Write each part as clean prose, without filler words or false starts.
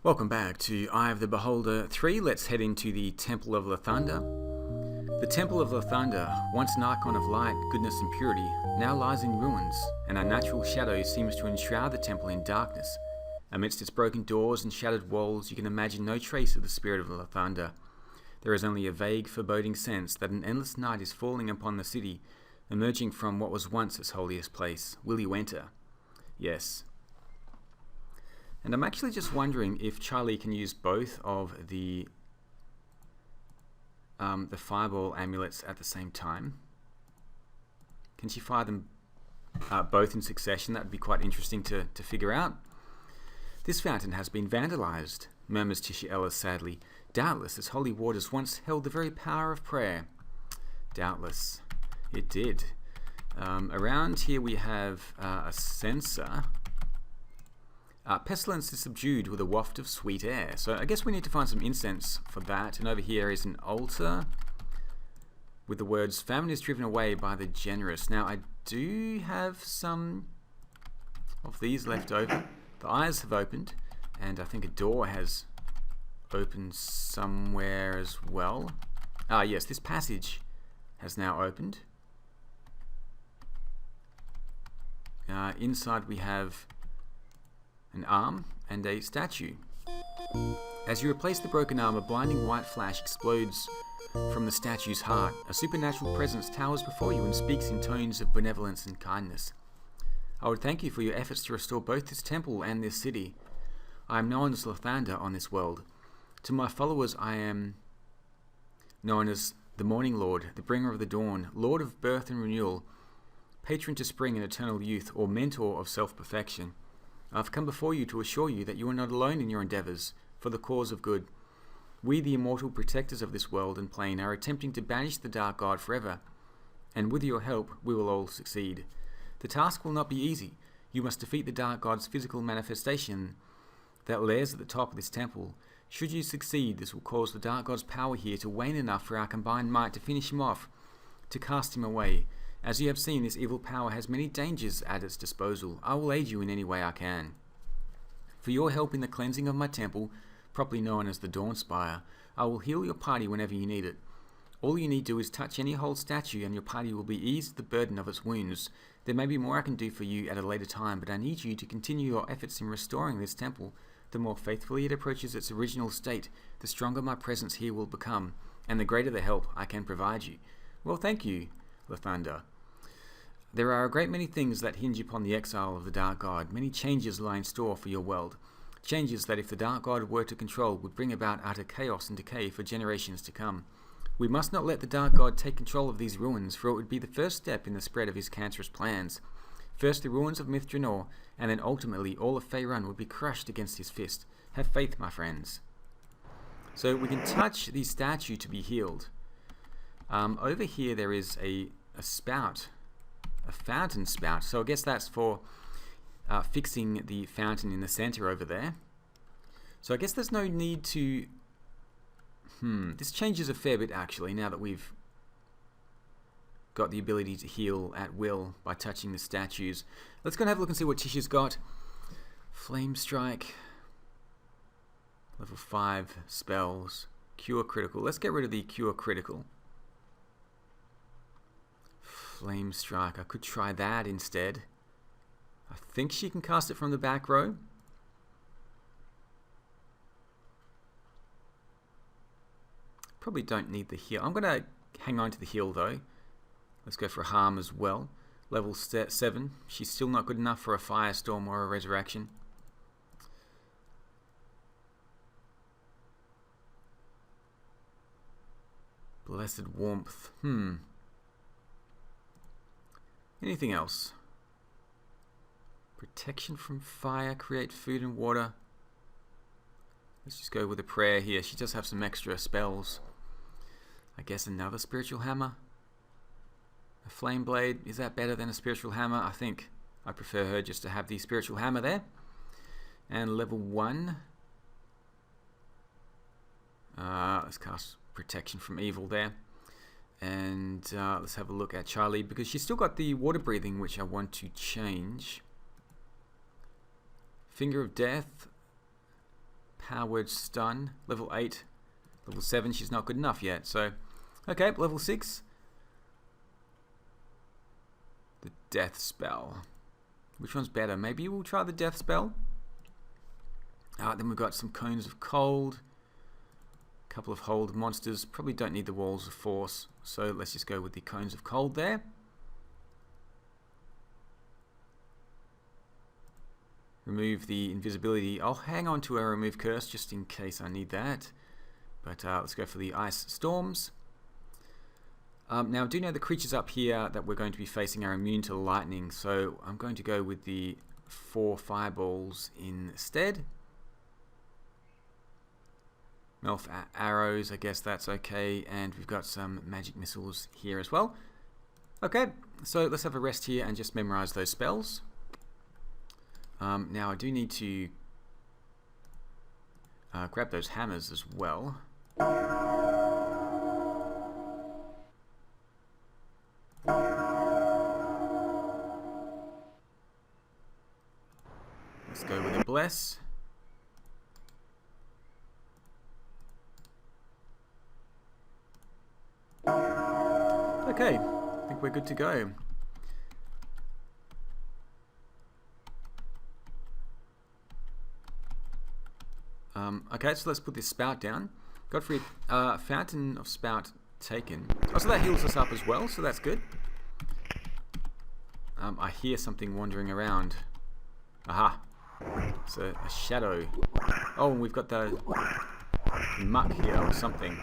Welcome back to Eye of the Beholder 3. Let's head into the Temple of Lathander. The Temple of Lathander, once an icon of light, goodness and purity, now lies in ruins, and a natural shadow seems to enshroud the temple in darkness. Amidst its broken doors and shattered walls, you can imagine no trace of the spirit of Lathander. There is only a vague, foreboding sense that an endless night is falling upon the city, emerging from what was once its holiest place. Will you enter? Yes. And I'm actually just wondering if Charlie can use both of the fireball amulets at the same time. Can she fire them both in succession? That would be quite interesting to figure out. This fountain has been vandalized, murmurs Tisha Ellis sadly. Doubtless its holy waters once held the very power of prayer. Doubtless it did. Around here we have a censer. Pestilence is subdued with a waft of sweet air. So I guess we need to find some incense for that. And over here is an altar with the words, famine is driven away by the generous. Now I do have some of these left over. The eyes have opened, and I think a door has opened somewhere as well. Yes, this passage has now opened. Inside we have an arm and a statue. As you replace the broken arm, a blinding white flash explodes from the statue's heart. A supernatural presence towers before you and speaks in tones of benevolence and kindness. I would thank you for your efforts to restore both this temple and this city. I am known as Lathander on this world. To my followers I am known as the Morning Lord, the Bringer of the Dawn, Lord of Birth and Renewal, Patron to Spring and Eternal Youth, or Mentor of Self-Perfection. I have come before you to assure you that you are not alone in your endeavours for the cause of good. We, the immortal protectors of this world and plane, are attempting to banish the Dark God forever, and with your help we will all succeed. The task will not be easy. You must defeat the Dark God's physical manifestation that lairs at the top of this temple. Should you succeed, this will cause the Dark God's power here to wane enough for our combined might to finish him off, to cast him away. As you have seen, this evil power has many dangers at its disposal. I will aid you in any way I can. For your help in the cleansing of my temple, properly known as the Dawn Spire, I will heal your party whenever you need it. All you need to do is touch any whole statue and your party will be eased the burden of its wounds. There may be more I can do for you at a later time, but I need you to continue your efforts in restoring this temple. The more faithfully it approaches its original state, the stronger my presence here will become, and the greater the help I can provide you. Well, thank you, Lathander. There are a great many things that hinge upon the exile of the Dark God. Many changes lie in store for your world. Changes that, if the Dark God were to control, would bring about utter chaos and decay for generations to come. We must not let the Dark God take control of these ruins, for it would be the first step in the spread of his cancerous plans. First the ruins of Myth Drannor, and then ultimately all of Faerun would be crushed against his fist. Have faith, my friends. So we can touch the statue to be healed. Over here there is a spout. A fountain spout, so I guess that's for fixing the fountain in the center over there. So I guess there's no need to this changes a fair bit actually, now that we've got the ability to heal at will by touching the statues. Let's go and have a look and see what Tisha's got. Flame Strike, level 5 spells, Cure Critical. Let's get rid of the Cure Critical. Flame Strike. I could try that instead. I think she can cast it from the back row. Probably don't need the heal. I'm going to hang on to the heal though. Let's go for a harm as well. Level 7. She's still not good enough for a Firestorm or a Resurrection. Blessed Warmth. Anything else? Protection from fire, create food and water. Let's just go with a prayer here. She does have some extra spells. I guess another spiritual hammer. A flame blade. Is that better than a spiritual hammer? I think I prefer her just to have the spiritual hammer there. And level 1. Let's cast protection from evil there. And let's have a look at Charlie, because she's still got the water breathing, which I want to change. Finger of Death, Powered stun, level 8. Level 7, she's not good enough yet. So, okay, level 6. The death spell. Which one's better? Maybe we'll try the death spell. Then we've got some cones of cold. A couple of hold monsters. Probably don't need the walls of force. So let's just go with the cones of cold there. Remove the invisibility. I'll hang on to a remove curse just in case I need that. But let's go for the ice storms. Now I do know the creatures up here that we're going to be facing are immune to lightning, so I'm going to go with the 4 fireballs instead. Elf arrows, I guess that's okay, and we've got some magic missiles here as well. Okay, so let's have a rest here and just memorize those spells. Now I do need to grab those hammers as well. Let's go with a bless. Okay, I think we're good to go. Okay, so let's put this spout down. Godfrey, Fountain of Spout taken. Oh, so that heals us up as well, so that's good. I hear something wandering around. Aha! It's a shadow. Oh, and we've got the muck here or something.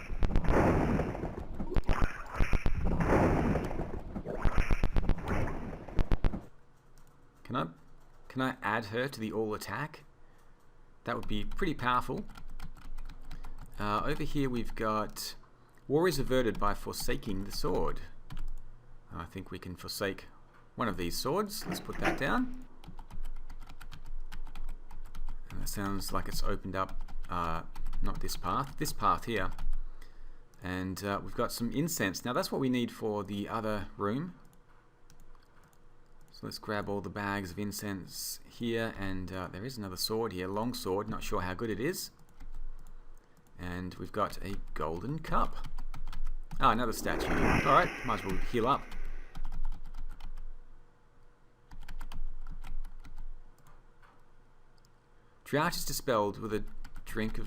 Can I add her to the all attack? That would be pretty powerful. Over here we've got war is averted by forsaking the sword. I think we can forsake one of these swords. Let's put that down. And that sounds like it's opened up, not this path here. And we've got some incense. Now that's what we need for the other room. So let's grab all the bags of incense here, and there is another sword here, long sword, not sure how good it is. And we've got a golden cup. Ah, another statue. Alright, might as well heal up. Drought is dispelled with a drink of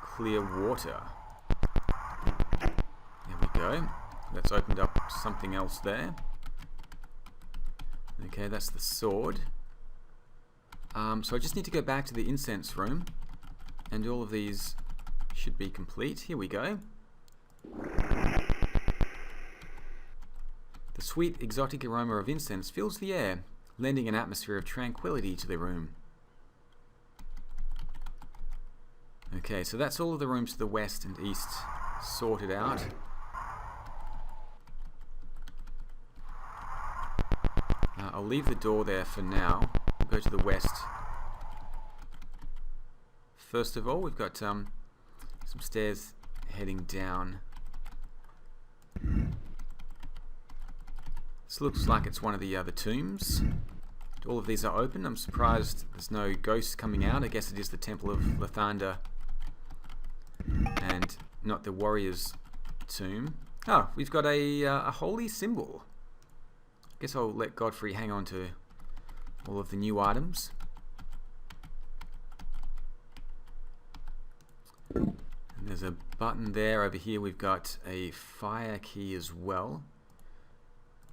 clear water. There we go. That's opened up something else there. Okay, that's the sword. So I just need to go back to the incense room, and all of these should be complete. Here we go. The sweet exotic aroma of incense fills the air, lending an atmosphere of tranquility to the room. Okay, so that's all of the rooms to the west and east sorted out. I'll leave the door there for now. We'll go to the west. First of all, we've got some stairs heading down. This looks like it's one of the other tombs. All of these are open. I'm surprised there's no ghosts coming out. I guess it is the Temple of Lathander and not the warrior's tomb. Oh, we've got a holy symbol. Guess I'll let Godfrey hang on to all of the new items. And there's a button there. Over here we've got a fire key as well.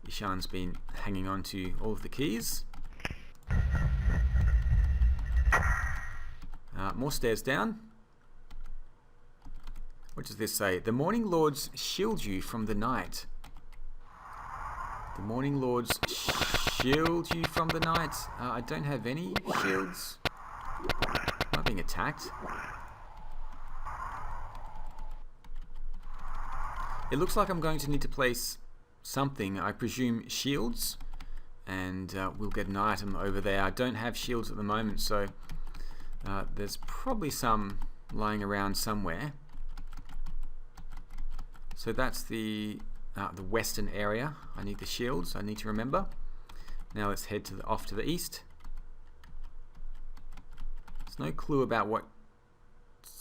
Ishan's been hanging on to all of the keys. More stairs down. What does this say? The Morning Lords shield you from the night. The Morning Lords shield you from the night. I don't have any shields. Am I being attacked? It looks like I'm going to need to place something. I presume shields. And we'll get an item over there. I don't have shields at the moment, so there's probably some lying around somewhere. So that's the western area. I need the shields. I need to remember. Now let's head off to the east. There's no clue about what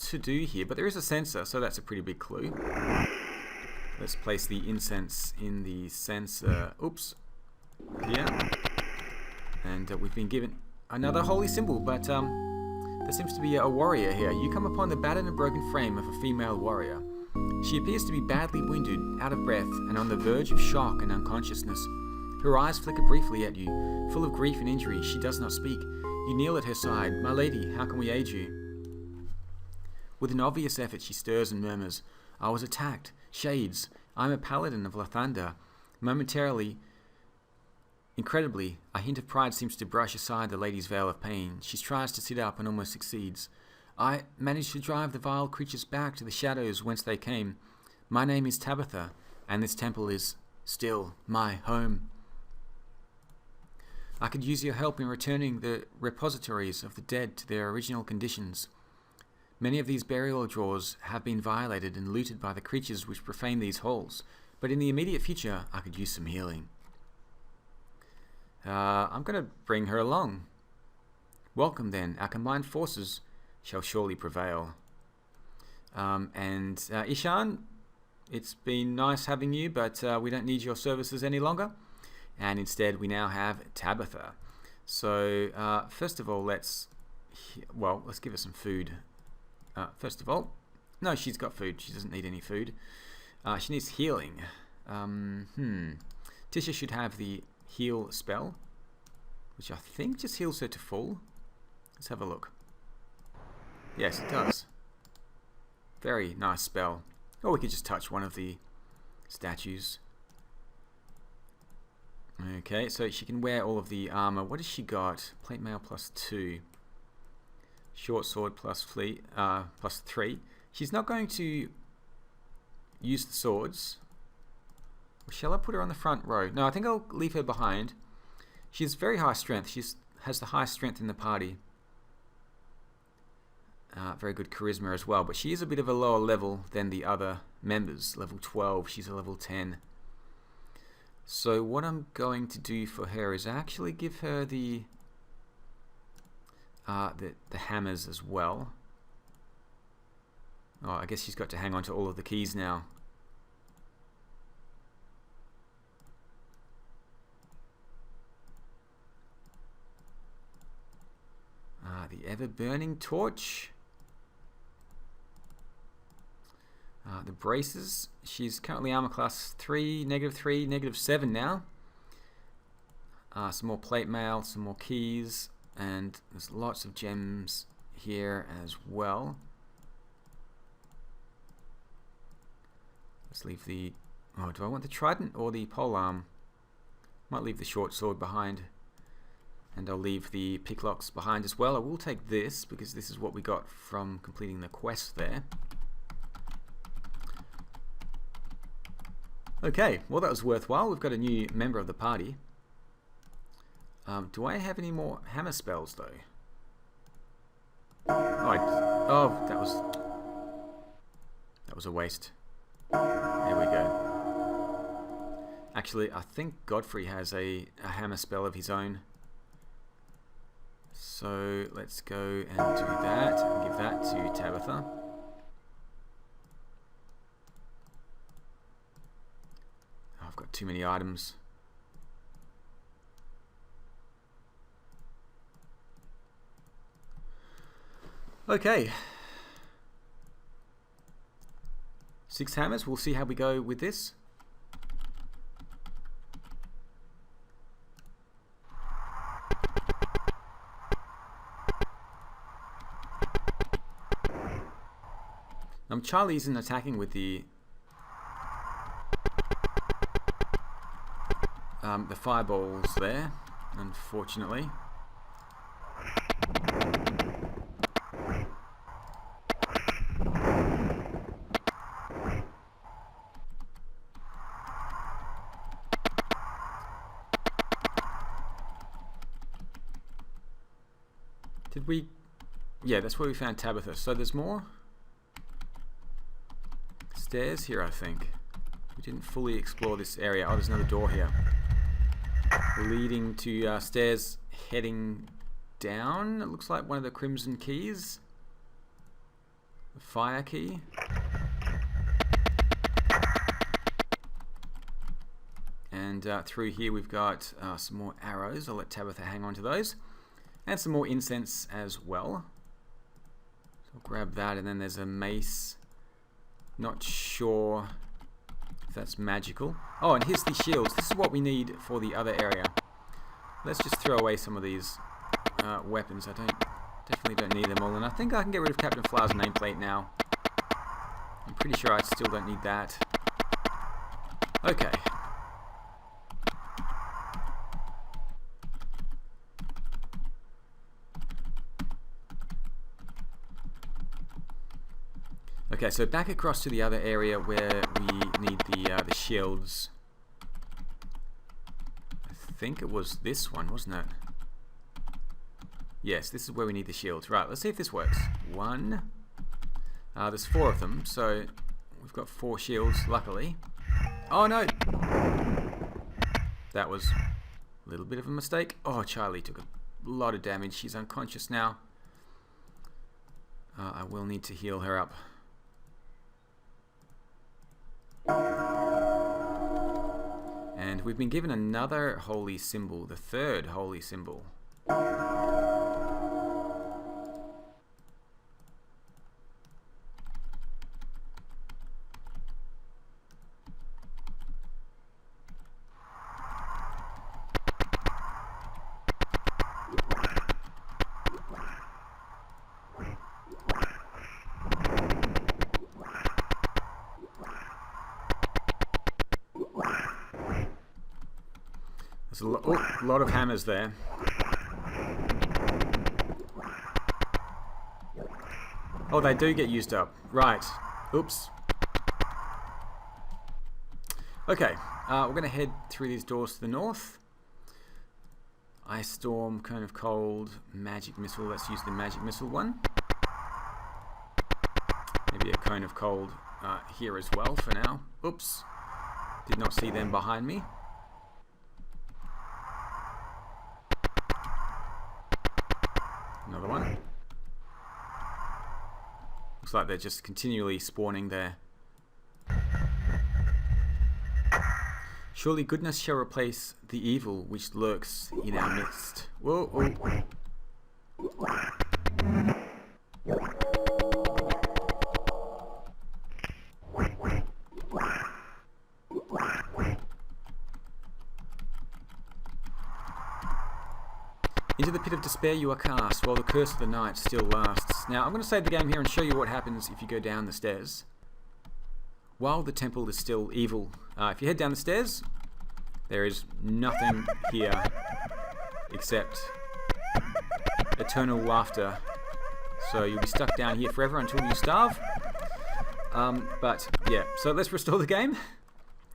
to do here, but there is a censer, so that's a pretty big clue. Let's place the incense in the censer. Oops. Here. And we've been given another holy symbol, but there seems to be a warrior here. You come upon the battered and broken frame of a female warrior. She appears to be badly wounded, out of breath, and on the verge of shock and unconsciousness. Her eyes flicker briefly at you. Full of grief and injury, she does not speak. You kneel at her side. My lady, how can we aid you? With an obvious effort, she stirs and murmurs, I was attacked. Shades. I am a paladin of Lathander. Momentarily, incredibly, a hint of pride seems to brush aside the lady's veil of pain. She tries to sit up and almost succeeds. I managed to drive the vile creatures back to the shadows whence they came. My name is Tabitha, and this temple is still my home. I could use your help in returning the repositories of the dead to their original conditions. Many of these burial drawers have been violated and looted by the creatures which profane these halls, but in the immediate future I could use some healing. I'm going to bring her along. Welcome then, our combined forces shall surely prevail. Ishan, it's been nice having you, but we don't need your services any longer. And instead we now have Tabitha. So first of all, let's give her some food. First of all, no, she's got food. She doesn't need any food. She needs healing. Tisha should have the heal spell, which I think just heals her to full. Let's have a look. Yes, it does. Very nice spell. Or we could just touch one of the statues. Okay, so she can wear all of the armor. What has she got? Plate mail +2. Short sword +3. She's not going to use the swords. Shall I put her on the front row? No, I think I'll leave her behind. She has very high strength. She has the highest strength in the party. Very good charisma as well, but she is a bit of a lower level than the other members. Level 12, she's a level 10. So what I'm going to do for her is actually give her the hammers as well. Oh, I guess she's got to hang on to all of the keys now. The ever-burning torch. The braces. She's currently armor class 3, -3, -7 now. Some more plate mail, some more keys, and there's lots of gems here as well. Let's leave the... Oh, do I want the trident or the polearm? Might leave the short sword behind. And I'll leave the picklocks behind as well. I will take this because this is what we got from completing the quest there. Okay, well that was worthwhile. We've got a new member of the party. Do I have any more hammer spells though? Oh, that was a waste. There we go. Actually, I think Godfrey has a hammer spell of his own. So let's go and do that and give that to Tabitha. Oh, I've got too many items. Okay. 6 hammers. We'll see how we go with this. Charlie isn't attacking with the fireballs there, unfortunately. Did we... Yeah, that's where we found Tabitha. So there's more stairs here, I think. We didn't fully explore this area. Oh, there's another door here. Leading to stairs heading down. It looks like one of the crimson keys. The fire key. And through here we've got some more arrows. I'll let Tabitha hang on to those. And some more incense as well. So I'll grab that, and then there's a mace. Not sure if that's magical. Oh, and here's the shields. This is what we need for the other area. Let's just throw away some of these weapons. I definitely don't need them all. And I think I can get rid of Captain Flower's nameplate now. I'm pretty sure I still don't need that. Okay. Okay, so back across to the other area where we need the shields. I think it was this one, wasn't it? Yes, this is where we need the shields. Right, let's see if this works. One. There's 4 of them, so we've got 4 shields, luckily. Oh no! That was a little bit of a mistake. Oh, Charlie took a lot of damage. She's unconscious now. I will need to heal her up. And we've been given another holy symbol, the 3rd holy symbol. There's a lot of hammers there. Oh, they do get used up. Right. Oops. Okay. We're going to head through these doors to the north. Ice Storm, Cone of Cold, Magic Missile. Let's use the Magic Missile one. Maybe a Cone of Cold here as well for now. Oops. Did not see them behind me. Another one. Looks like they're just continually spawning there. Surely goodness shall replace the evil which lurks in our midst. Whoa, whoa. Into the pit of despair you are cast, while the curse of the night still lasts. Now, I'm going to save the game here and show you what happens if you go down the stairs. While the temple is still evil, if you head down the stairs, there is nothing here except eternal laughter. So you'll be stuck down here forever until you starve. But yeah, so let's restore the game,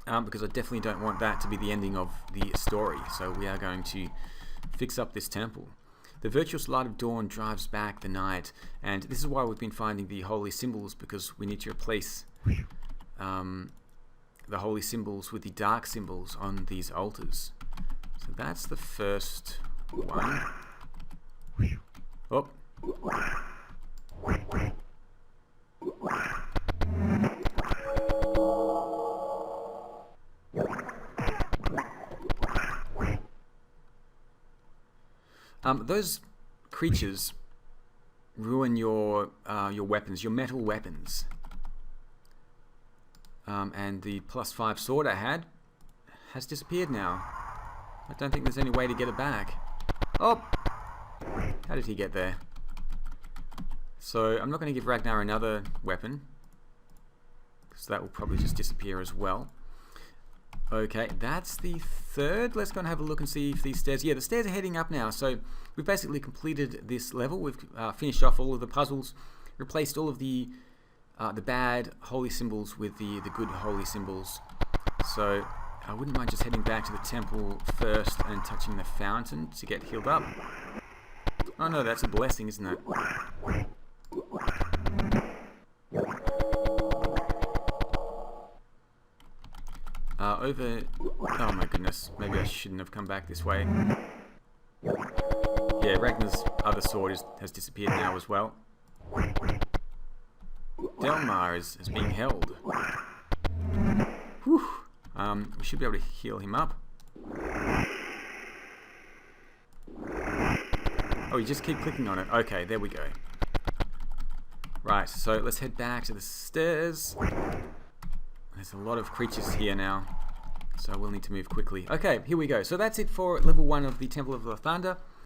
because I definitely don't want that to be the ending of the story. So we are going to fix up this temple. The virtuous light of dawn drives back the night, and this is why we've been finding the holy symbols, because we need to replace the holy symbols with the dark symbols on these altars. So that's the first one. Oh. Those creatures ruin your weapons, your metal weapons. And the +5 sword I had has disappeared now. I don't think there's any way to get it back. Oh! How did he get there? So I'm not going to give Ragnar another weapon, because that will probably just disappear as well. Okay, that's the 3rd. Let's go and have a look and see if these stairs... Yeah, the stairs are heading up now. So we've basically completed this level. We've finished off all of the puzzles, replaced all of the bad holy symbols with the good holy symbols. So I wouldn't mind just heading back to the temple first and touching the fountain to get healed up. Oh no, that's a blessing, isn't it? Oh my goodness, maybe I shouldn't have come back this way. Yeah, Ragnar's other sword has disappeared now as well. Delmar is being held. Whew. We should be able to heal him up. Oh, you just keep clicking on it. Okay, there we go. Right, so let's head back to the stairs. There's a lot of creatures here now, so we'll need to move quickly. Okay, here we go. So that's it for level 1 of the Temple of Lathander.